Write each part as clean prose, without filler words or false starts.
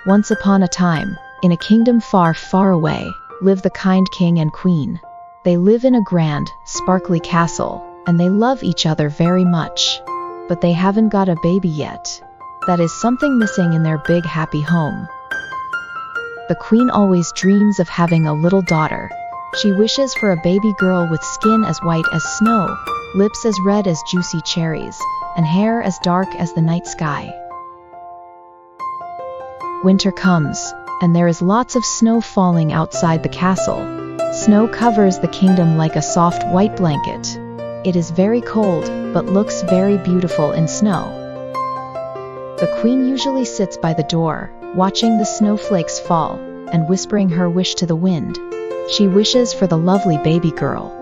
Once upon a time, in a kingdom far, far away, lived the kind king and queen. They live in a grand, sparkly castle, and they love each other very much. But they haven't got a baby yet. That is something missing in their big happy home. The queen always dreams of having a little daughter. She wishes for a baby girl with skin as white as snow, lips as red as juicy cherries, and hair as dark as the night sky. Winter comes, and there is lots of snow falling outside the castle. Snow covers the kingdom like a soft white blanket. It is very cold, but looks very beautiful in snow. The queen usually sits by the door, watching the snowflakes fall, and whispering her wish to the wind. She wishes for the lovely baby girl.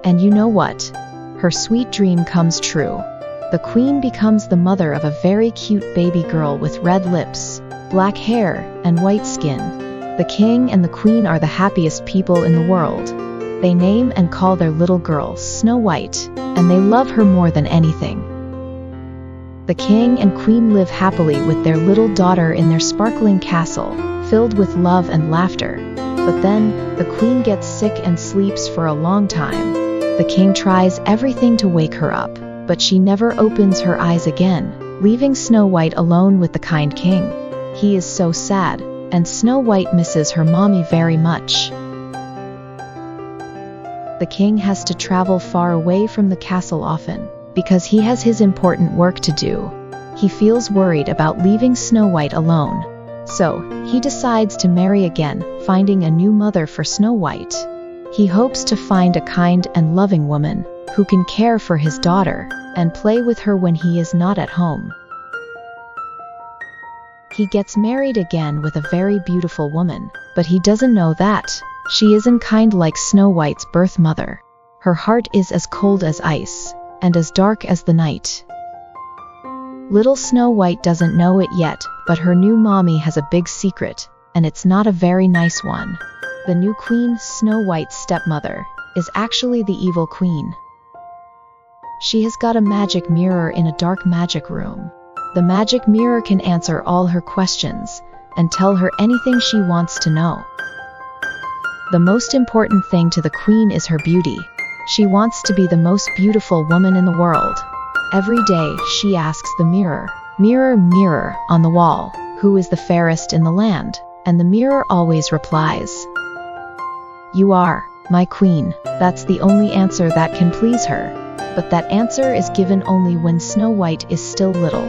And you know what? Her sweet dream comes true. The queen becomes the mother of a very cute baby girl with red lips, black hair, and white skin. The king and the queen are the happiest people in the world. They name and call their little girl Snow White, and they love her more than anything. The king and queen live happily with their little daughter in their sparkling castle, filled with love and laughter. But then, the queen gets sick and sleeps for a long time. The king tries everything to wake her up, but she never opens her eyes again, leaving Snow White alone with the kind king. He is so sad, and Snow White misses her mommy very much. The king has to travel far away from the castle often, because he has his important work to do. He feels worried about leaving Snow White alone. So, he decides to marry again, finding a new mother for Snow White. He hopes to find a kind and loving woman, who can care for his daughter, and play with her when he is not at home. He gets married again with a very beautiful woman, but he doesn't know that she isn't kind like Snow White's birth mother. Her heart is as cold as ice, and as dark as the night. Little Snow White doesn't know it yet, but her new mommy has a big secret, and it's not a very nice one. The new queen, Snow White's stepmother, is actually the evil queen. She has got a magic mirror in a dark magic room. The magic mirror can answer all her questions, and tell her anything she wants to know. The most important thing to the queen is her beauty. She wants to be the most beautiful woman in the world. Every day, she asks the mirror, "Mirror, mirror on the wall, who is the fairest in the land?" And the mirror always replies, "You are, my queen." That's the only answer that can please her. But that answer is given only when Snow White is still little.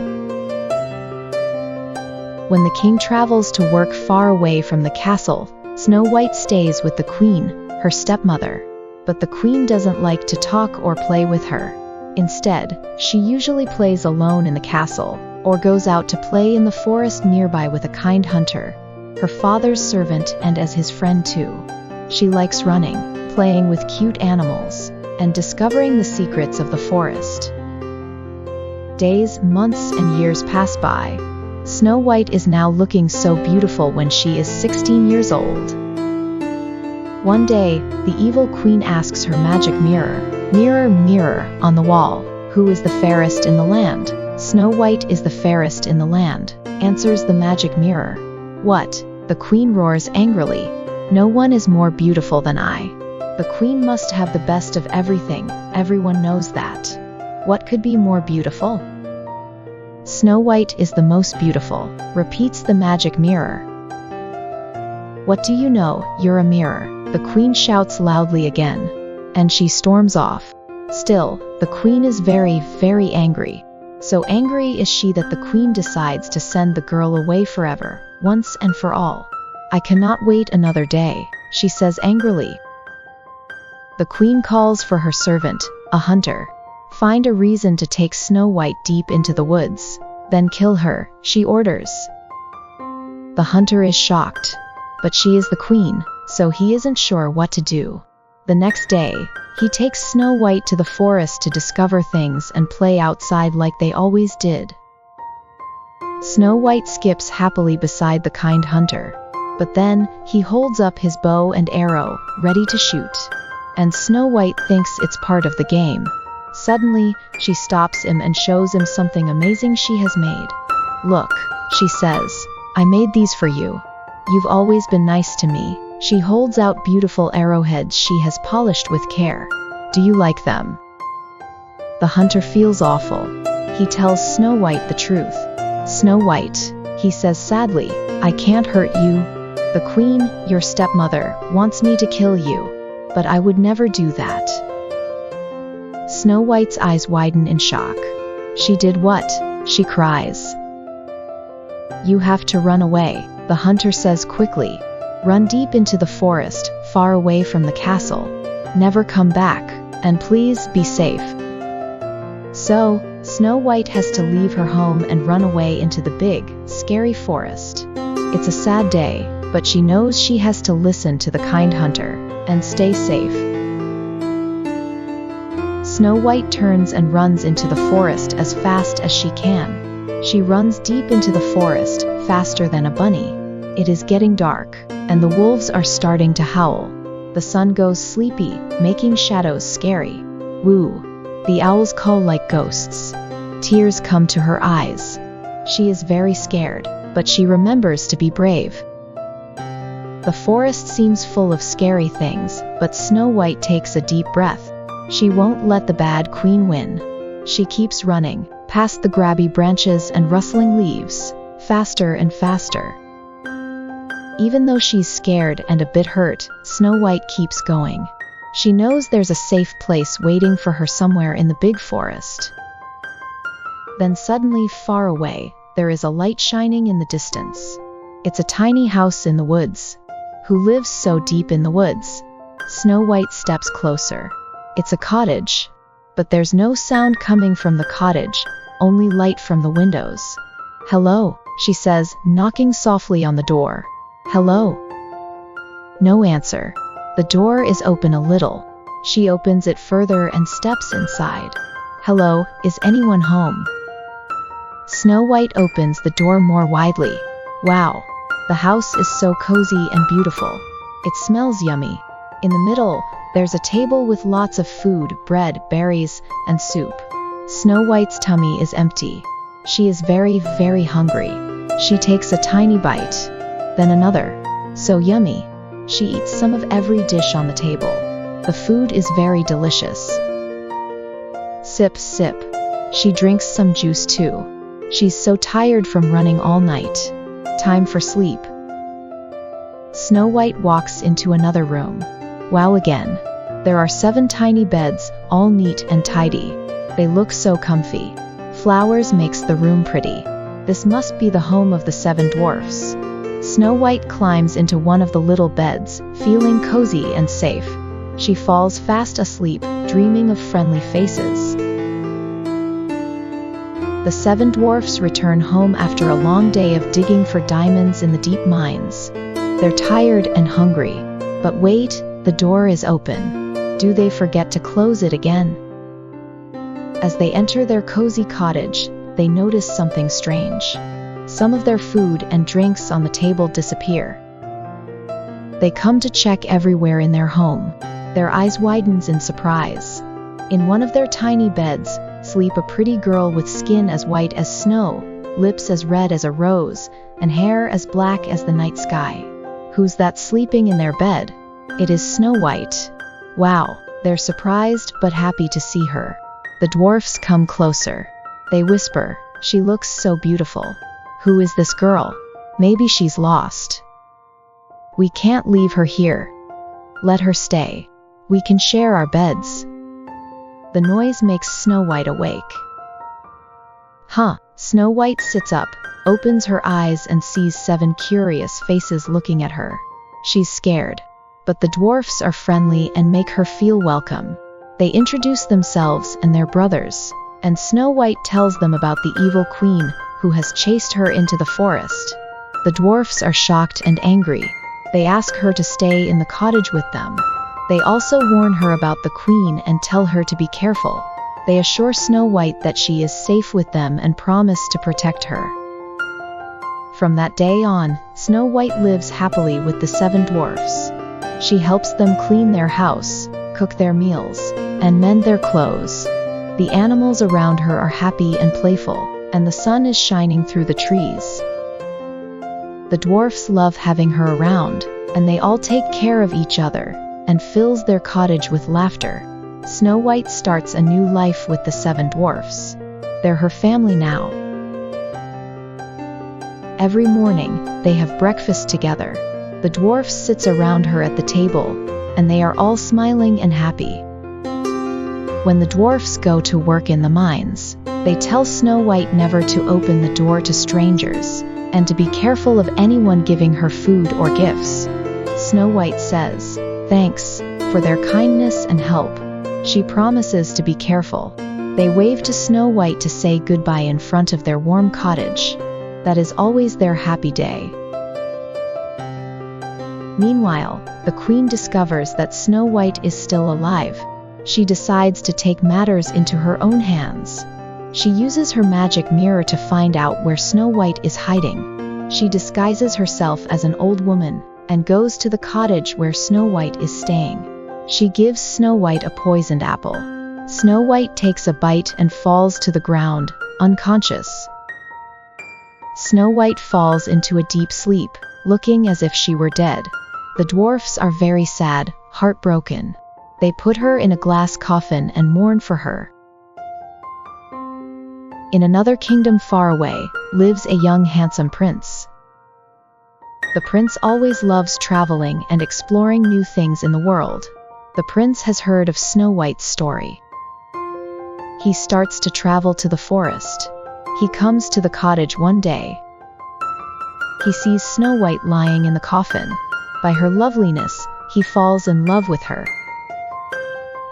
When the king travels to work far away from the castle, Snow White stays with the queen, her stepmother. But the queen doesn't like to talk or play with her. Instead, she usually plays alone in the castle, or goes out to play in the forest nearby with a kind hunter, her father's servant, and as his friend too. She likes running, playing with cute animals, and discovering the secrets of the forest. Days, months, and years pass by. Snow White is now looking so beautiful when she is 16 years old. One day, the evil queen asks her magic mirror, "Mirror, mirror on the wall, who is the fairest in the land?" "Snow White is the fairest in the land," answers the magic mirror. "What?" the queen roars angrily. "No one is more beautiful than I. The queen must have the best of everything, everyone knows that. What could be more beautiful?" "Snow White is the most beautiful," repeats the magic mirror. "What do you know? You're a mirror," the queen shouts loudly again. And she storms off. Still, the queen is very, very angry. So angry is she that the queen decides to send the girl away forever, once and for all. "I cannot wait another day," she says angrily. The queen calls for her servant, a hunter. "Find a reason to take Snow White deep into the woods, then kill her," she orders. The hunter is shocked. But she is the queen, so he isn't sure what to do. The next day, he takes Snow White to the forest to discover things and play outside like they always did. Snow White skips happily beside the kind hunter. But then, he holds up his bow and arrow, ready to shoot. And Snow White thinks it's part of the game. Suddenly, she stops him and shows him something amazing she has made. "Look," she says, I made these for you. You've always been nice to me." She holds out beautiful arrowheads she has polished with care. "Do you like them?" The hunter feels awful. He tells Snow White the truth. "Snow White," he says sadly, "I can't hurt you. The queen, your stepmother, wants me to kill you, but I would never do that." Snow White's eyes widen in shock. "She did what?" she cries. "You have to run away," the hunter says quickly. "Run deep into the forest, far away from the castle. Never come back, and please be safe." So, Snow White has to leave her home and run away into the big, scary forest. It's a sad day, but she knows she has to listen to the kind hunter and stay safe. Snow White turns and runs into the forest as fast as she can. She runs deep into the forest, faster than a bunny. It is getting dark, and the wolves are starting to howl. The sun goes sleepy, making shadows scary. Woo! The owls call like ghosts. Tears come to her eyes. She is very scared, but she remembers to be brave. The forest seems full of scary things, but Snow White takes a deep breath. She won't let the bad queen win. She keeps running, past the grabby branches and rustling leaves, faster and faster. Even though she's scared and a bit hurt, Snow White keeps going. She knows there's a safe place waiting for her somewhere in the big forest. Then suddenly, far away, there is a light shining in the distance. It's a tiny house in the woods. Who lives so deep in the woods? Snow White steps closer. It's a cottage. But there's no sound coming from the cottage, only light from the windows. "Hello," she says, knocking softly on the door. "Hello." No answer. The door is open a little. She opens it further and steps inside. "Hello, is anyone home?" Snow White opens the door more widely. Wow, the house is so cozy and beautiful. It smells yummy. In the middle, there's a table with lots of food, bread, berries, and soup. Snow White's tummy is empty. She is very, very hungry. She takes a tiny bite, then another. So yummy. She eats some of every dish on the table. The food is very delicious. Sip, sip. She drinks some juice too. She's so tired from running all night. Time for sleep. Snow White walks into another room. Wow again. There are 7 tiny beds, all neat and tidy. They look so comfy. Flowers makes the room pretty. This must be the home of the 7 dwarfs. Snow White climbs into one of the little beds, feeling cozy and safe. She falls fast asleep, dreaming of friendly faces. The 7 dwarfs return home after a long day of digging for diamonds in the deep mines. They're tired and hungry. But wait, the door is open. Do they forget to close it again? As they enter their cozy cottage, they notice something strange. Some of their food and drinks on the table disappear. They come to check everywhere in their home. Their eyes widens in surprise. In one of their tiny beds, sleep a pretty girl with skin as white as snow, lips as red as a rose, and hair as black as the night sky. Who's that sleeping in their bed? It is Snow White. Wow, they're surprised but happy to see her. The dwarfs come closer. They whisper, "She looks so beautiful. Who is this girl? Maybe she's lost. We can't leave her here. Let her stay. We can share our beds." The noise makes Snow White awake. Snow White sits up, opens her eyes and sees 7 curious faces looking at her. She's scared. But the dwarfs are friendly and make her feel welcome. They introduce themselves and their brothers, and Snow White tells them about the evil queen who has chased her into the forest. The dwarfs are shocked and angry. They ask her to stay in the cottage with them. They also warn her about the queen and tell her to be careful. They assure Snow White that she is safe with them and promise to protect her. From that day on, Snow White lives happily with the 7 dwarfs. She helps them clean their house, cook their meals, and mend their clothes. The animals around her are happy and playful, and the sun is shining through the trees. The dwarfs love having her around, and they all take care of each other, and fills their cottage with laughter. Snow White starts a new life with the 7 dwarfs. They're her family now. Every morning, they have breakfast together. The dwarfs sits around her at the table, and they are all smiling and happy. When the dwarfs go to work in the mines, they tell Snow White never to open the door to strangers, and to be careful of anyone giving her food or gifts. Snow White says, "Thanks for their kindness and help." She promises to be careful. They wave to Snow White to say goodbye in front of their warm cottage. That is always their happy day. Meanwhile, the Queen discovers that Snow White is still alive. She decides to take matters into her own hands. She uses her magic mirror to find out where Snow White is hiding. She disguises herself as an old woman and goes to the cottage where Snow White is staying. She gives Snow White a poisoned apple. Snow White takes a bite and falls to the ground, unconscious. Snow White falls into a deep sleep, looking as if she were dead. The dwarfs are very sad, heartbroken. They put her in a glass coffin and mourn for her. In another kingdom far away, lives a young handsome prince. The prince always loves traveling and exploring new things in the world. The prince has heard of Snow White's story. He starts to travel to the forest. He comes to the cottage one day. He sees Snow White lying in the coffin. By her loveliness, he falls in love with her.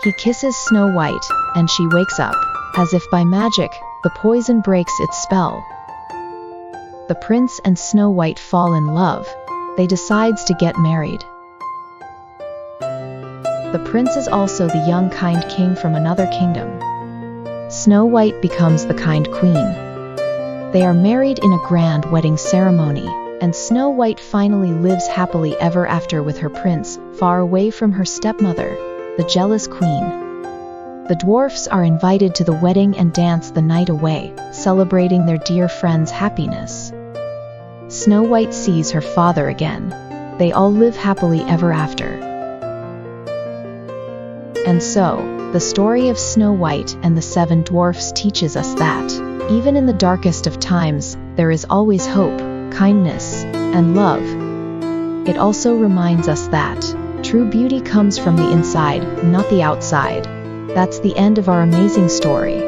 He kisses Snow White, and she wakes up. As if by magic, the poison breaks its spell. The prince and Snow White fall in love. They decide to get married. The prince is also the young kind king from another kingdom. Snow White becomes the kind queen. They are married in a grand wedding ceremony, and Snow White finally lives happily ever after with her prince, far away from her stepmother, the jealous queen. The dwarfs are invited to the wedding and dance the night away, celebrating their dear friend's happiness. Snow White sees her father again. They all live happily ever after. And so, the story of Snow White and the 7 dwarfs teaches us that, even in the darkest of times, there is always hope, kindness, and love. It also reminds us that true beauty comes from the inside, not the outside. That's the end of our amazing story.